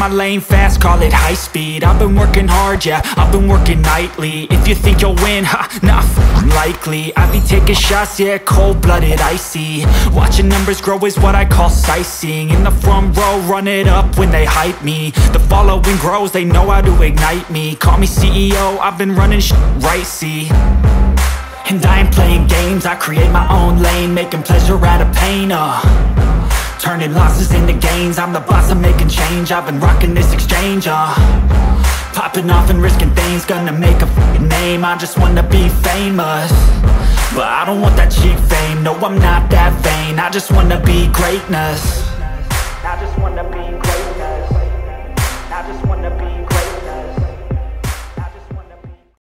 my lane fast, call it high speed. I've been working hard, yeah, I've been working nightly. If you think you'll win, ha, nah, unlikely. I be taking shots, yeah, cold-blooded, icy. Watching numbers grow is what I call sightseeing. In the front row, run it up when they hype me. The following grows, they know how to ignite me. Call me CEO, I've been running shit right, see. And I ain't playing games, I create my own lane, making pleasure out of pain, turning losses into gains. I'm the boss, I'm making change. I've been rocking this exchange, popping off and risking things. Gonna make a f***ing name. I just wanna be famous, but I don't want that cheap fame. No, I'm not that vain. I just wanna be greatness.